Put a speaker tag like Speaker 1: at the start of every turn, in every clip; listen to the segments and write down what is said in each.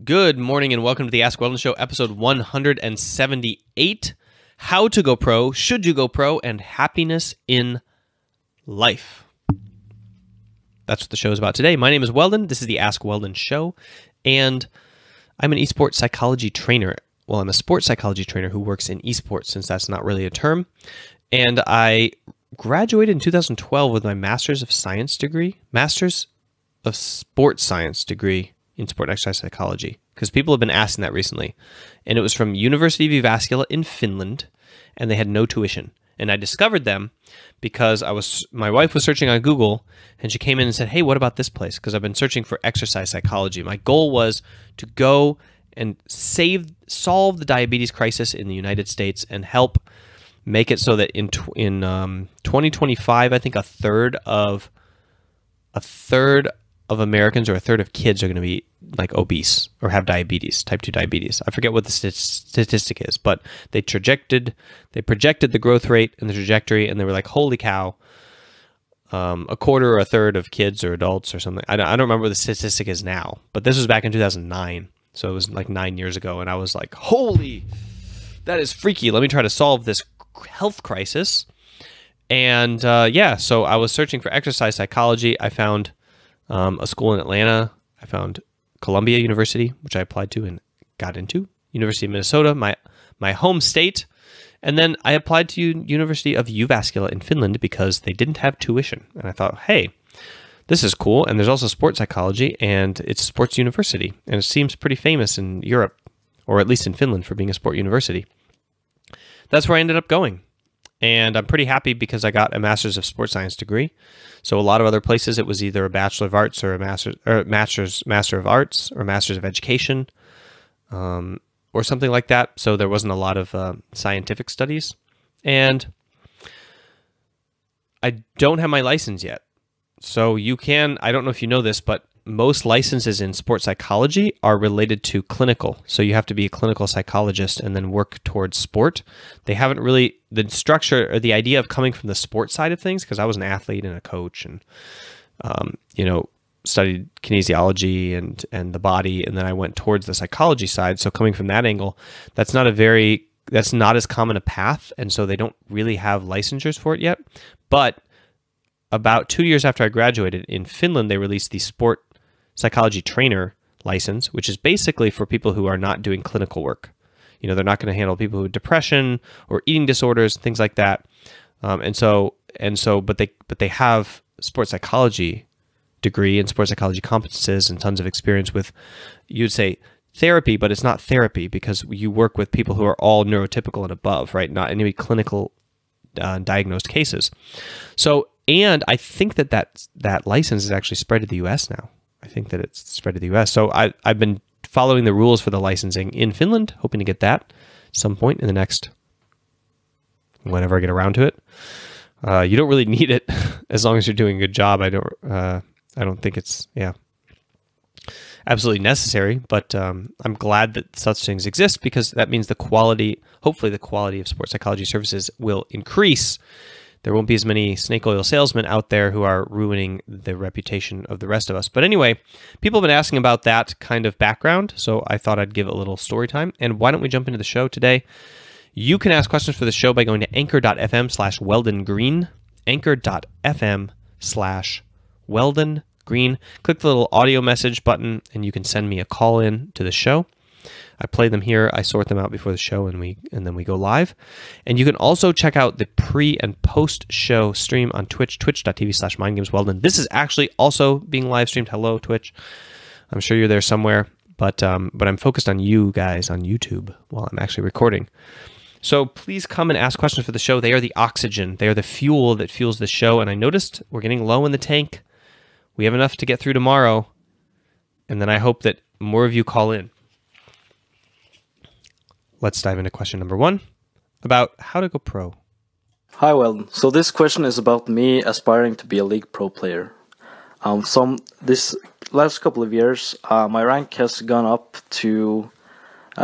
Speaker 1: Good morning and welcome to the Ask Weldon Show, episode 178. How to go pro, should you go pro, and happiness in life. That's what the show is about today. My name is Weldon. This is the Ask Weldon Show, and I'm an esports psychology trainer. Well, I'm a sports psychology trainer who works in esports, since that's not really a term. And I graduated in 2012 with my Master's of Science degree, Master's of Sports Science degree in sport and exercise psychology, because people have been asking that recently. And it was from University of Jyväskylä in Finland, and they had no tuition. And I discovered them because my wife was searching on Google, and she came in and said, "Hey, what about this place?" Because I've been searching for exercise psychology. My goal was to go and solve the diabetes crisis in the United States and help make it so that in 2025, I think a third of Americans, or a third of kids, are going to be like obese or have diabetes, type 2 diabetes. I forget what the statistic is, but they projected the growth rate and the trajectory, and they were like, holy cow, a quarter or a third of kids or adults or something. I don't remember what the statistic is now, but this was back in 2009. So it was like 9 years ago. And I was like, holy, that is freaky. Let me try to solve this health crisis. And so I was searching for exercise psychology. I found a school in Atlanta. I found Columbia University, which I applied to and got into. University of Minnesota, my home state. And then I applied to University of Jyväskylä in Finland because they didn't have tuition. And I thought, hey, this is cool. And there's also sports psychology, and it's a sports university. And it seems pretty famous in Europe, or at least in Finland, for being a sport university. That's where I ended up going. And I'm pretty happy because I got a Master's of Sports Science degree. So a lot of other places, it was either a Bachelor of Arts or a Master of Arts or Master's of Education, or something like that. So there wasn't a lot of scientific studies. And I don't have my license yet. So I don't know if you know this, but most licenses in sports psychology are related to clinical. So you have to be a clinical psychologist and then work towards sport. They haven't really, the structure or the idea of coming from the sports side of things, because I was an athlete and a coach and, studied kinesiology and the body. And then I went towards the psychology side. So coming from that angle, that's not as common a path. And so they don't really have licensures for it yet. But about 2 years after I graduated in Finland, they released the sport psychology trainer license, which is basically for people who are not doing clinical work. They're not going to handle people with depression or eating disorders, things like that. But they have sports psychology degree and sports psychology competences and tons of experience with, you'd say, therapy, but it's not therapy because you work with people who are all neurotypical and above, right? Not any clinical diagnosed cases. So, and I think that license is actually spread to the U.S. now. I think that it's spread to the U.S. So I've been following the rules for the licensing in Finland, hoping to get that at some point in the next, whenever I get around to it. You don't really need it as long as you're doing a good job. I don't think it's absolutely necessary, but I'm glad that such things exist, because that means hopefully the quality of sports psychology services will increase. There won't be as many snake oil salesmen out there who are ruining the reputation of the rest of us. But anyway, people have been asking about that kind of background, so I thought I'd give a little story time. And why don't we jump into the show today? You can ask questions for the show by going to anchor.fm/Weldon Green, anchor.fm/Weldon Green. Click the little audio message button, and you can send me a call in to the show. I play them here, I sort them out before the show, and then we go live. And you can also check out the pre and post show stream on Twitch, twitch.tv/MindGamesWeldon. This is actually also being live streamed. Hello, Twitch. I'm sure you're there somewhere, but I'm focused on you guys on YouTube while I'm actually recording. So please come and ask questions for the show. They are the oxygen. They are the fuel that fuels the show. And I noticed we're getting low in the tank. We have enough to get through tomorrow. And then I hope that more of you call in. Let's dive into question number 1 about how to go pro.
Speaker 2: Hi, Weldon. So this question is about me aspiring to be a league pro player. This last couple of years, my rank has gone up to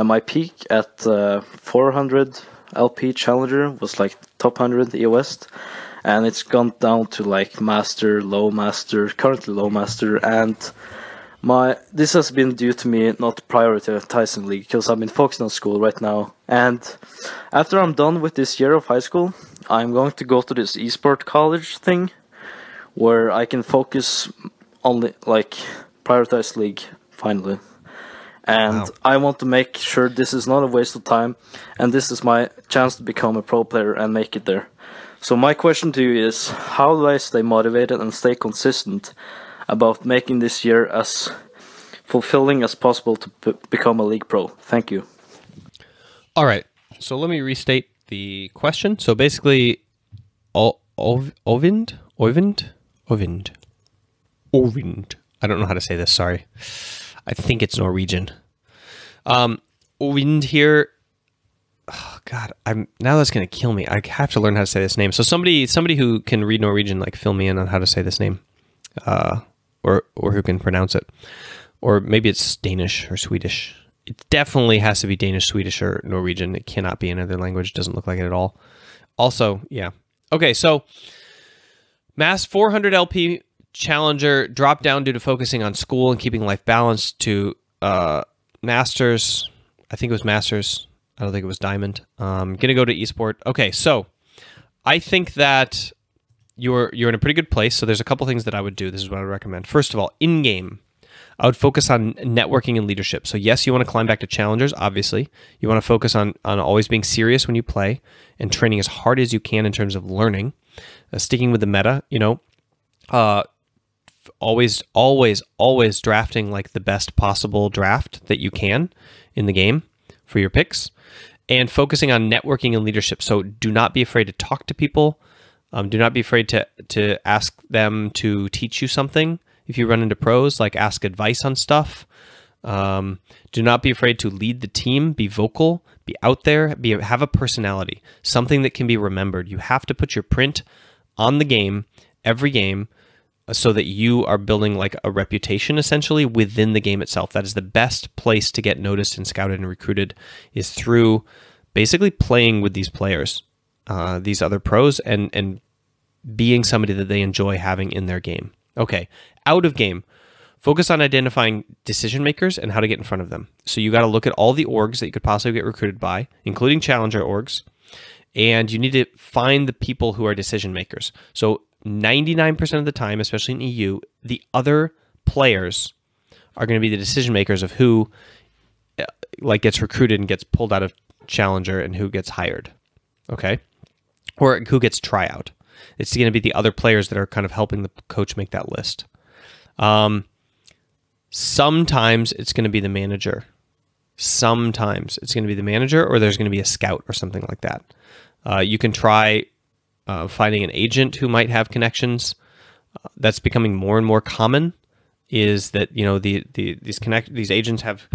Speaker 2: my peak at 400 LP Challenger, was like top 100 EOS, and it's gone down to like Master, Low Master, currently Low Master, and This has been due to me not prioritizing league because I've been focused on school right now. And after I'm done with this year of high school, I'm going to go to this esport college thing where I can focus on prioritize league finally. And
Speaker 1: Wow.
Speaker 2: I want to make sure this is not a waste of time, and this is my chance to become a pro player and make it there. So my question to you is, how do I stay motivated and stay consistent about making this year as fulfilling as possible to become a league pro? Thank you.
Speaker 1: All right. So let me restate the question. So basically, Ovind. I don't know how to say this. Sorry. I think it's Norwegian. Ovind here. Oh God, now that's gonna kill me. I have to learn how to say this name. So somebody who can read Norwegian, like fill me in on how to say this name, or who can pronounce it, or maybe it's Danish or Swedish. It definitely has to be Danish, Swedish, or Norwegian. It cannot be another language. It doesn't look like it at all. Also, yeah. Okay, so Mass 400 LP Challenger dropped down due to focusing on school and keeping life balanced to Masters. I think it was Masters. I don't think it was Diamond. Gonna go to Esport. Okay, so I think that you're in a pretty good place. So there's a couple things that I would do. This is what I would recommend. First of all, in game, I would focus on networking and leadership. So yes, you want to climb back to challengers. Obviously, you want to focus on always being serious when you play and training as hard as you can in terms of learning, sticking with the meta. Always drafting like the best possible draft that you can in the game for your picks, and focusing on networking and leadership. So do not be afraid to talk to people. Do not be afraid to ask them to teach you something. If you run into pros, like ask advice on stuff. Do not be afraid to lead the team. Be vocal. Be out there. Have a personality. Something that can be remembered. You have to put your print on the game every game, so that you are building like a reputation essentially within the game itself. That is the best place to get noticed and scouted and recruited, is through basically playing with these players, these other pros, and being somebody that they enjoy having in their game. Okay, out of game, focus on identifying decision makers and how to get in front of them. So you got to look at all the orgs that you could possibly get recruited by, including challenger orgs, and you need to find the people who are decision makers. So 99% of the time, especially in EU, the other players are going to be the decision makers of who gets recruited and gets pulled out of Challenger and who gets hired, okay? Or who gets tryout. It's going to be the other players that are kind of helping the coach make that list. Sometimes it's going to be the manager. Sometimes it's going to be the manager, or there's going to be a scout or something like that. You can try finding an agent who might have connections. That's becoming more and more common. Is that these agents have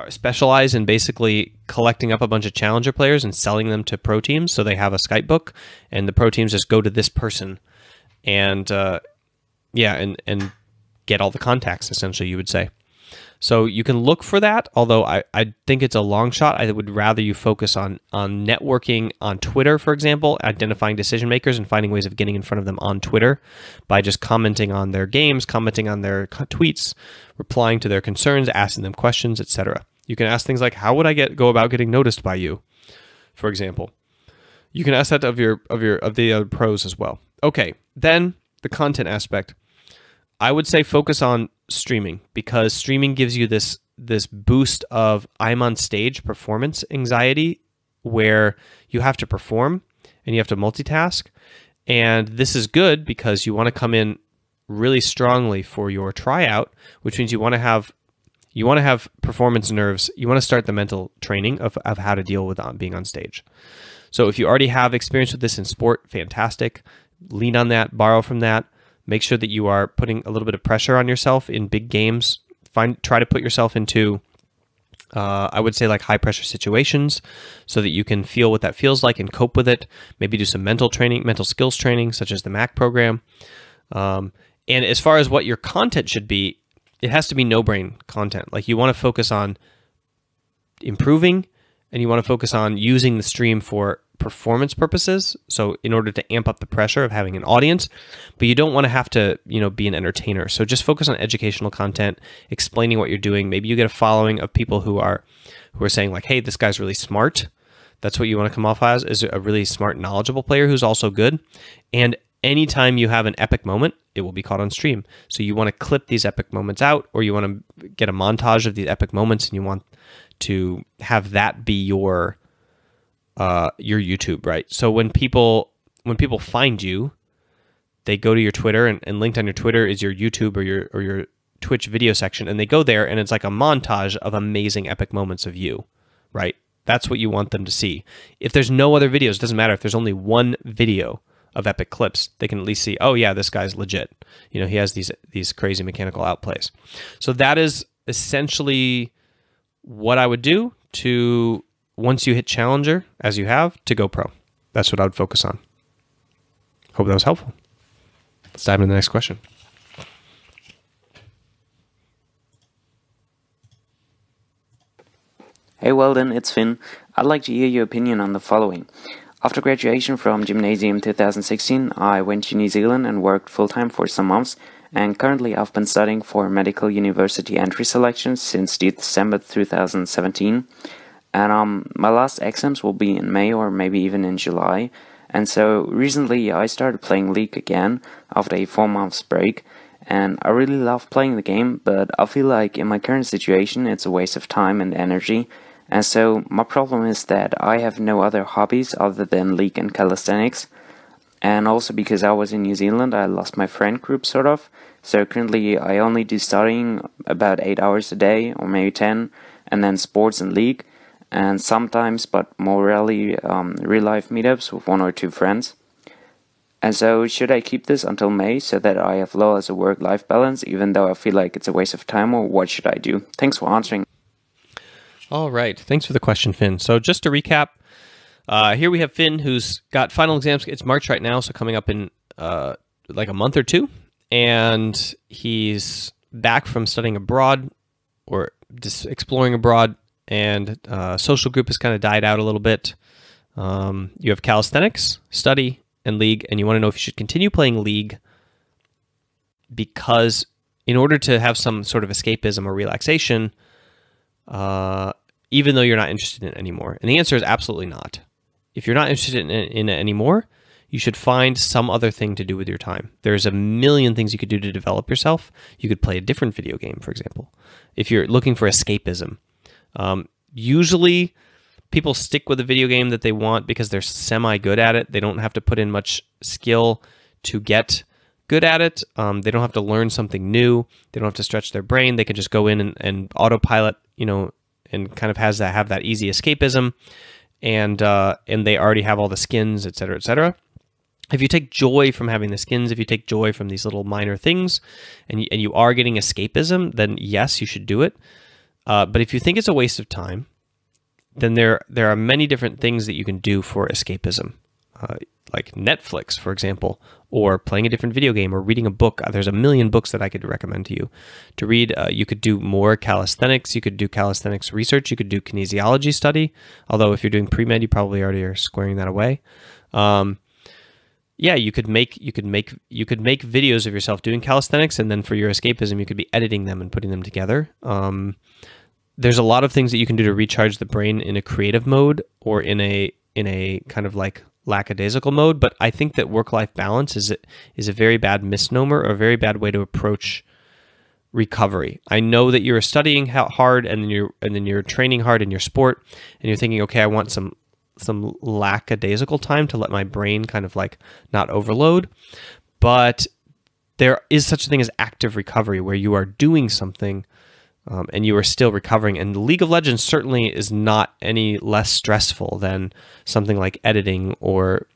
Speaker 1: specialize in basically collecting up a bunch of challenger players and selling them to pro teams. So they have a Skype book, and the pro teams just go to this person, and and get all the contacts. Essentially, you would say. So you can look for that, although I think it's a long shot. I would rather you focus on networking on Twitter, for example, identifying decision makers and finding ways of getting in front of them on Twitter by just commenting on their games, commenting on their tweets, replying to their concerns, asking them questions, etc. You can ask things like, how would I go about getting noticed by you, for example. You can ask that of the other pros as well. Okay, then the content aspect. I would say focus on streaming, because streaming gives you this boost of I'm on stage performance anxiety, where you have to perform and you have to multitask. And this is good because you want to come in really strongly for your tryout, which means you want to have performance nerves. You want to start the mental training of how to deal with being on stage. So if you already have experience with this in sport, fantastic. Lean on that, borrow from that. Make sure that you are putting a little bit of pressure on yourself in big games. Try to put yourself into, I would say, like high pressure situations, so that you can feel what that feels like and cope with it. Maybe do some mental skills training, such as the MAC program. And as far as what your content should be, it has to be no-brain content. Like, you want to focus on improving and you want to focus on using the stream for performance purposes, so in order to amp up the pressure of having an audience, but you don't want to have to, be an entertainer. So just focus on educational content, explaining what you're doing. Maybe you get a following of people who are saying like, hey, this guy's really smart. That's what you want to come off as, is a really smart, knowledgeable player who's also good. And anytime you have an epic moment, it will be caught on stream. So you want to clip these epic moments out, or you want to get a montage of these epic moments, and you want to have that be your YouTube, right? So when people find you, they go to your Twitter, and linked on your Twitter is your YouTube or your Twitch video section, and they go there, and it's like a montage of amazing epic moments of you, right? That's what you want them to see. If there's no other videos, it doesn't matter. If there's only one video of epic clips, they can at least see, oh yeah, this guy's legit. He has these crazy mechanical outplays. So that is essentially what I would do to, once you hit Challenger, as you have, to go pro. That's what I would focus on. Hope that was helpful. Let's dive into the next question.
Speaker 3: Hey Weldon, it's Finn. I'd like to hear your opinion on the following. After graduation from Gymnasium 2016, I went to New Zealand and worked full-time for some months, and currently I've been studying for medical university entry selection since December 2017. And my last exams will be in May or maybe even in July. And so recently I started playing League again after a 4 months break. And I really love playing the game, but I feel like in my current situation it's a waste of time and energy. And so my problem is that I have no other hobbies other than League and calisthenics. And also because I was in New Zealand, I lost my friend group sort of. So currently I only do studying about 8 hours a day or maybe 10, and then sports and League. And sometimes, but more rarely, real-life meetups with 1 or 2 friends. And so, should I keep this until May so that I have low as a work-life balance, even though I feel like it's a waste of time, or what should I do? Thanks for answering.
Speaker 1: All right. Thanks for the question, Finn. So just to recap, here we have Finn, who's got final exams. It's March right now, so coming up in like a month or two. And he's back from studying abroad or just exploring abroad. And social group has kind of died out a little bit. You have calisthenics, study, and League, and you want to know if you should continue playing League because in order to have some sort of escapism or relaxation, even though you're not interested in it anymore. And the answer is absolutely not. If you're not interested in it anymore, you should find some other thing to do with your time. There's a million things you could do to develop yourself. You could play a different video game, for example, if you're looking for escapism. Usually people stick with a video game that they want because they're semi-good at it. They don't have to put in much skill to get good at it. They don't have to learn something new. They don't have to stretch their brain. They can just go in and autopilot, and kind of have that easy escapism. And they already have all the skins, et cetera, et cetera. If you take joy from having the skins, if you take joy from these little minor things, and you are getting escapism, then yes, you should do it. But if you think it's a waste of time, then there are many different things that you can do for escapism, like Netflix, for example, or playing a different video game or reading a book. There's a million books that I could recommend to you to read. You could do more calisthenics. You could do calisthenics research. You could do kinesiology study. Although if you're doing pre-med, you probably already are squaring that away. Yeah, you could make videos of yourself doing calisthenics, and then for your escapism, you could be editing them and putting them together. There's a lot of things that you can do to recharge the brain in a creative mode or in a kind of like lackadaisical mode. But I think that work-life balance is a very bad misnomer or a very bad way to approach recovery. I know that you're studying hard and then you're training hard in your sport, and you're thinking, okay, I want some lackadaisical time to let my brain kind of like not overload. But there is such a thing as active recovery where you are doing something and you are still recovering. And League of Legends certainly is not any less stressful than something like editing or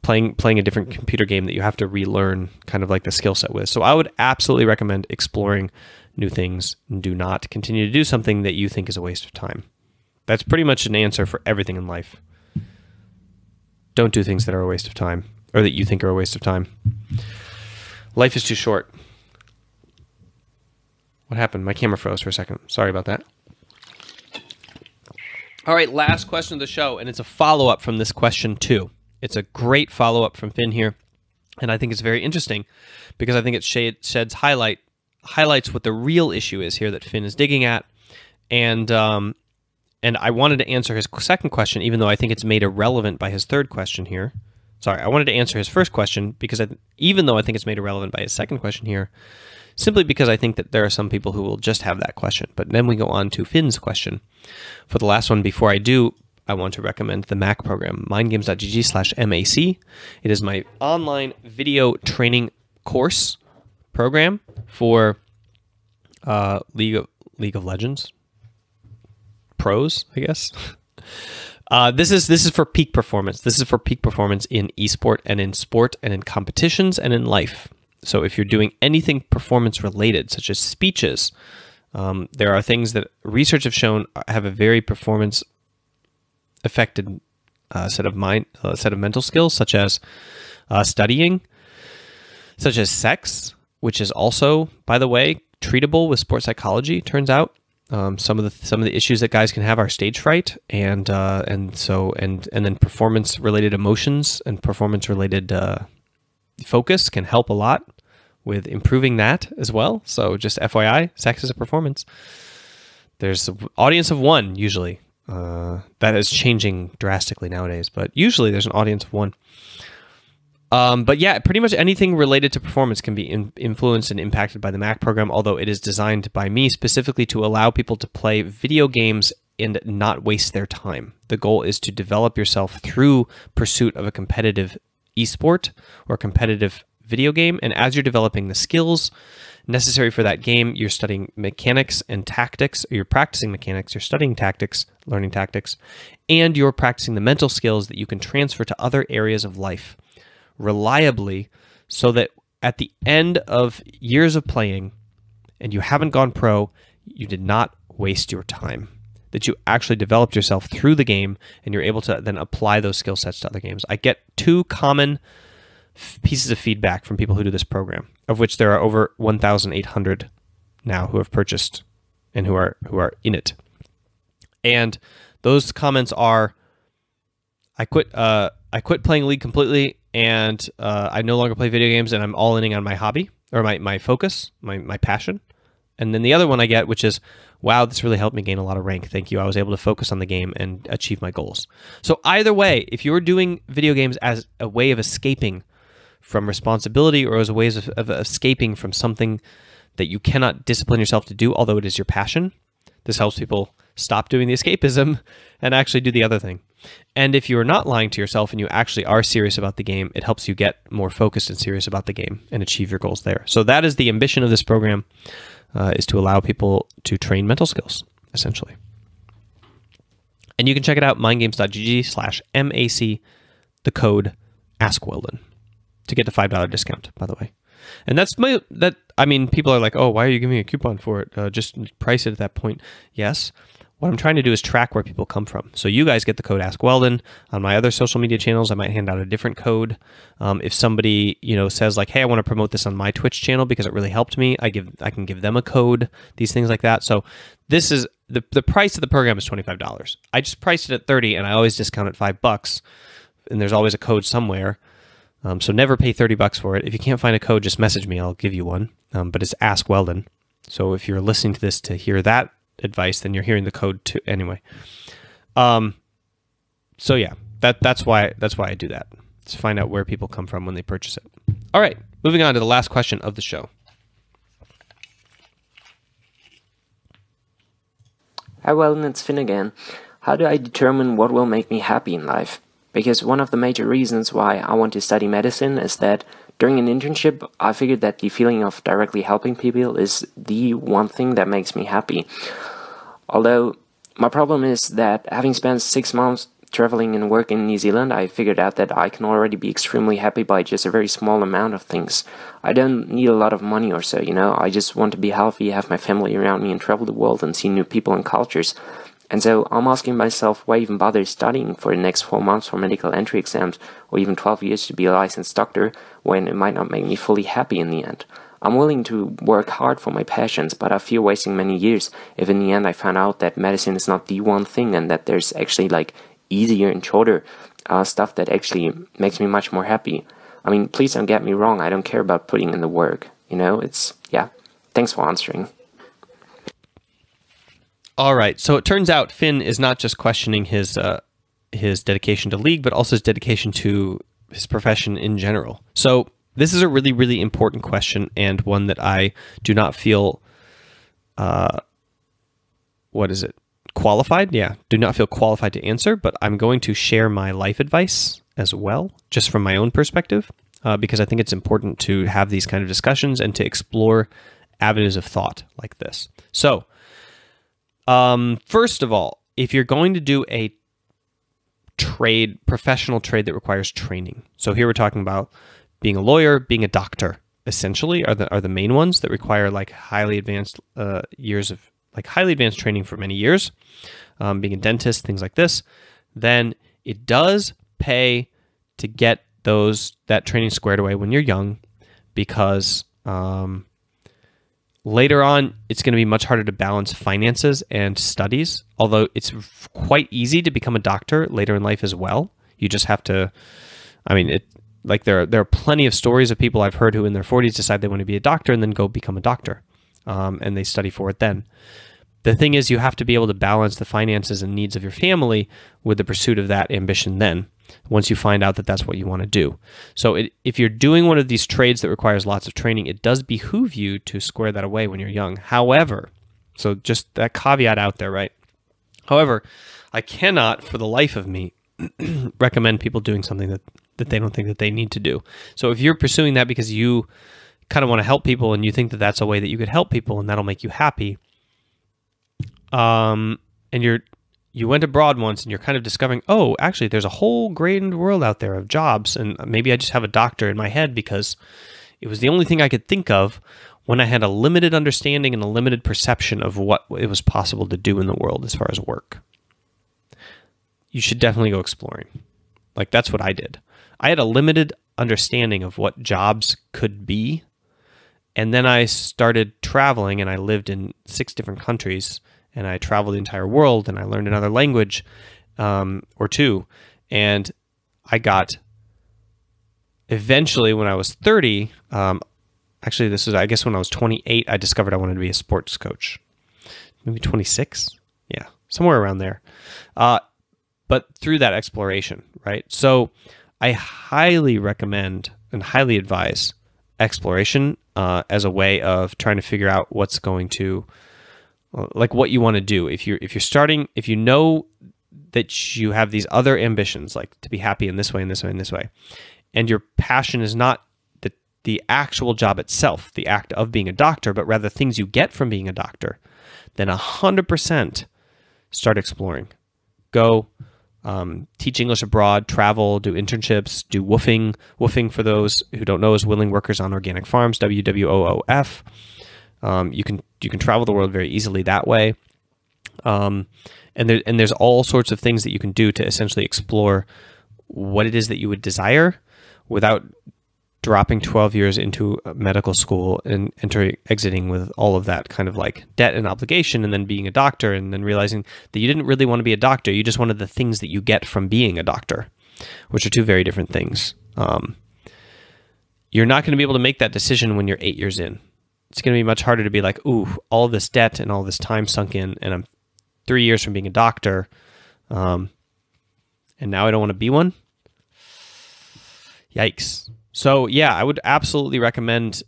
Speaker 1: playing a different computer game that you have to relearn kind of like the skill set with. So I would absolutely recommend exploring new things and do not continue to do something that you think is a waste of time. That's pretty much an answer for everything in life. Don't do things that are a waste of time or that you think are a waste of time. Life is too short. What happened? My camera froze for a second. Sorry about that. All right, last question of the show, and it's a follow-up from this question too. It's a great follow-up from Finn here, and I think it's very interesting because I think it sheds highlights what the real issue is here that Finn is digging at, and I wanted to answer his second question, even though I think it's made irrelevant by his third question here. Sorry, I wanted to answer his first question because even though I think it's made irrelevant by his second question here, simply because I think that there are some people who will just have that question. But then we go on to Finn's question. For the last one, before I do, I want to recommend the Mac program, mindgames.gg/MAC. It is my online video training course program for League of Legends pros, I guess. This is for peak performance. This is for peak performance in esport and in sport and in competitions and in life. So if you're doing anything performance related, such as speeches, there are things that research have shown have a very performance affected set of mental skills, such as studying, such as sex, which is also, by the way, treatable with sports psychology. Turns out some of the issues that guys can have are stage fright, and then performance related emotions and performance related focus can help a lot with improving that as well. So just FYI, sex is a performance. There's an audience of one usually. That is changing drastically nowadays, but usually there's an audience of one. But yeah, pretty much anything related to performance can be influenced and impacted by the Mac program, although it is designed by me specifically to allow people to play video games and not waste their time. The goal is to develop yourself through pursuit of a competitive esport or competitive video game, and as you're developing the skills necessary for that game, you're studying mechanics and tactics, or you're practicing mechanics, you're studying tactics, learning tactics, and you're practicing the mental skills that you can transfer to other areas of life reliably, so that at the end of years of playing and you haven't gone pro, you did not waste your time, that you actually developed yourself through the game and you're able to then apply those skill sets to other games. I get two common pieces of feedback from people who do this program, of which there are over 1,800 now who have purchased and who are in it. And those comments are, I quit playing League completely, and I no longer play video games, and I'm all in on my hobby, or my focus, my passion. And then the other one I get, which is, wow, this really helped me gain a lot of rank. Thank you. I was able to focus on the game and achieve my goals. So either way, if you're doing video games as a way of escaping from responsibility or as a way of escaping from something that you cannot discipline yourself to do, although it is your passion, this helps people stop doing the escapism and actually do the other thing. And if you are not lying to yourself and you actually are serious about the game, it helps you get more focused and serious about the game and achieve your goals there. So that is the ambition of this program, is to allow people to train mental skills, essentially. And you can check it out, mindgames.gg/MAC, the code AskWeldon, to get the $5 discount, by the way. And people are like, oh, why are you giving me a coupon for it? Just price it at that point. Yes. What I'm trying to do is track where people come from. So you guys get the code AskWeldon. On my other social media channels, I might hand out a different code. If somebody says like, hey, I want to promote this on my Twitch channel because it really helped me, I can give them a code, these things like that. So this is the price of the program is $25. I just priced it at $30, and I always discount it $5, and there's always a code somewhere. So never pay $30 for it. If you can't find a code, just message me. I'll give you one. But it's AskWeldon. So if you're listening to this to hear that advice, then you're hearing the code too. Anyway. So yeah, that's why I do that. To find out where people come from when they purchase it. All right, moving on to the last question of the show.
Speaker 3: Hi, Weldon, it's Finn again. How do I determine what will make me happy in life? Because one of the major reasons why I want to study medicine is that during an internship, I figured that the feeling of directly helping people is the one thing that makes me happy. Although, my problem is that having spent 6 months traveling and working in New Zealand, I figured out that I can already be extremely happy by just a very small amount of things. I don't need a lot of money or so, I just want to be healthy, have my family around me, and travel the world and see new people and cultures. And so I'm asking myself, why even bother studying for the next 4 months for medical entry exams, or even 12 years to be a licensed doctor, when it might not make me fully happy in the end? I'm willing to work hard for my passions, but I fear wasting many years if in the end I find out that medicine is not the one thing and that there's actually like easier and shorter stuff that actually makes me much more happy. I mean, please don't get me wrong. I don't care about putting in the work. You know, yeah. Thanks for answering.
Speaker 1: All right. So it turns out Finn is not just questioning his dedication to League, but also his dedication to his profession in general. So this is a really, really important question, and one that I do not feel, qualified? Yeah, do not feel qualified to answer, but I'm going to share my life advice as well, just from my own perspective, because I think it's important to have these kind of discussions and to explore avenues of thought like this. So, first of all, if you're going to do a professional trade that requires training. So here we're talking about being a lawyer, being a doctor, essentially are the main ones that require like highly advanced highly advanced training for many years. Being a dentist, things like this. Then it does pay to get that training squared away when you're young, because later on, it's going to be much harder to balance finances and studies, although it's quite easy to become a doctor later in life as well. You just have to, there are plenty of stories of people I've heard who in their 40s decide they want to be a doctor and then go become a doctor, and they study for it then. The thing is, you have to be able to balance the finances and needs of your family with the pursuit of that ambition then, once you find out that that's what you want to do. So if you're doing one of these trades that requires lots of training, it does behoove you to square that away when you're young. However, so just that caveat out there, right? However, I cannot, for the life of me, recommend people doing something that they don't think that they need to do. So if you're pursuing that because you kind of want to help people and you think that that's a way that you could help people and that'll make you happy, and you went abroad once and you're kind of discovering, oh, actually there's a whole grand world out there of jobs, and maybe I just have a doctor in my head because it was the only thing I could think of when I had a limited understanding and a limited perception of what it was possible to do in the world as far as work. You should definitely go exploring. Like, that's what I did. I had a limited understanding of what jobs could be, and then I started traveling, and I lived in 6 different countries, and I traveled the entire world, and I learned another language or 2, and I got, eventually when I was 30, actually this was, I guess when I was 28, I discovered I wanted to be a sports coach. Maybe 26? Yeah, somewhere around there. But through that exploration, right? So I highly recommend and highly advise exploration as a way of trying to figure out what's going to, like, what you want to do. If you're starting, if you know that you have these other ambitions, like to be happy in this way, and this way, and this way, and your passion is not the actual job itself, the act of being a doctor, but rather things you get from being a doctor, then 100% start exploring. Go teach English abroad, travel, do internships, do woofing. Woofing, for those who don't know, is willing workers on organic farms, WWOOF. You can travel the world very easily that way. And there's all sorts of things that you can do to essentially explore what it is that you would desire without dropping 12 years into medical school and exiting with all of that kind of like debt and obligation, and then being a doctor, and then realizing that you didn't really want to be a doctor. You just wanted the things that you get from being a doctor, which are 2 very different things. You're not going to be able to make that decision when you're 8 years in. It's going to be much harder to be like, ooh, all this debt and all this time sunk in, and I'm 3 years from being a doctor, and now I don't want to be one. Yikes. So yeah, I would absolutely recommend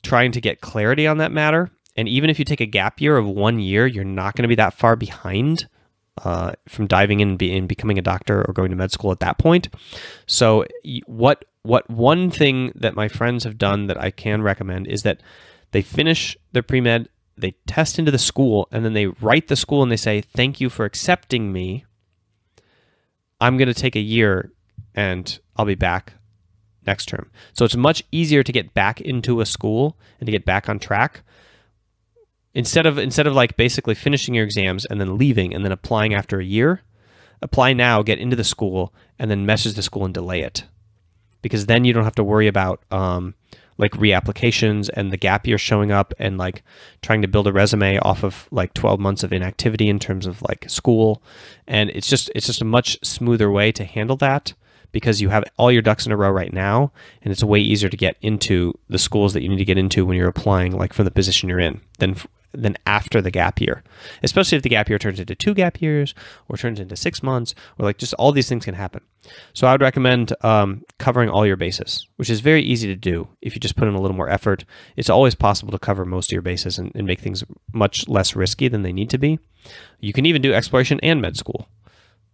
Speaker 1: trying to get clarity on that matter. And even if you take a gap year of 1 year, you're not going to be that far behind from diving in and becoming a doctor or going to med school at that point. So what one thing that my friends have done that I can recommend is that they finish their pre-med, they test into the school, and then they write the school and they say, thank you for accepting me. I'm going to take a year and I'll be back next term. So it's much easier to get back into a school and to get back on track instead of like basically finishing your exams and then leaving and then applying after a year. Apply now, get into the school, and then message the school and delay it, because then you don't have to worry about like reapplications and the gap year showing up and like trying to build a resume off of like 12 months of inactivity in terms of like school. And it's just a much smoother way to handle that because you have all your ducks in a row right now, and it's way easier to get into the schools that you need to get into when you're applying, like from the position you're in, than after the gap year, especially if the gap year turns into 2 gap years or turns into 6 months, or like just all these things can happen. So I would recommend covering all your bases, which is very easy to do if you just put in a little more effort. It's always possible to cover most of your bases and make things much less risky than they need to be. You can even do exploration and med school.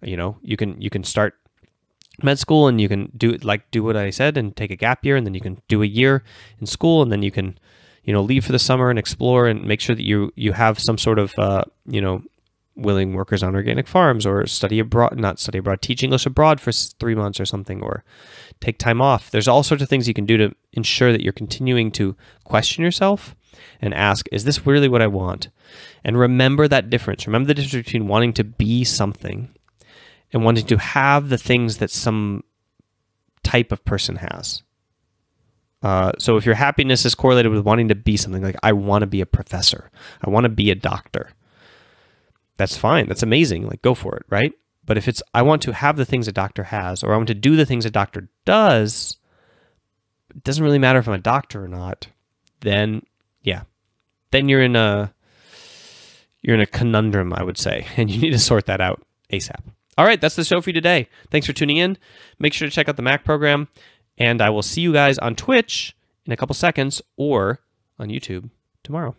Speaker 1: You know, you can start med school and you can do what I said and take a gap year, and then you can do a year in school, and then you can, you know, leave for the summer and explore and make sure that you have some sort of, you know, willing workers on organic farms, or teach English abroad for 3 months or something, or take time off. There's all sorts of things you can do to ensure that you're continuing to question yourself and ask, is this really what I want? And remember that difference. Remember the difference between wanting to be something and wanting to have the things that some type of person has. So if your happiness is correlated with wanting to be something, like I want to be a professor, I want to be a doctor, that's fine. That's amazing. Like, go for it, right? But if it's, I want to have the things a doctor has, or I want to do the things a doctor does, it doesn't really matter if I'm a doctor or not, then yeah, then you're in a conundrum, I would say, and you need to sort that out ASAP. All right, that's the show for you today. Thanks for tuning in. Make sure to check out the Mac program, and I will see you guys on Twitch in a couple seconds or on YouTube tomorrow.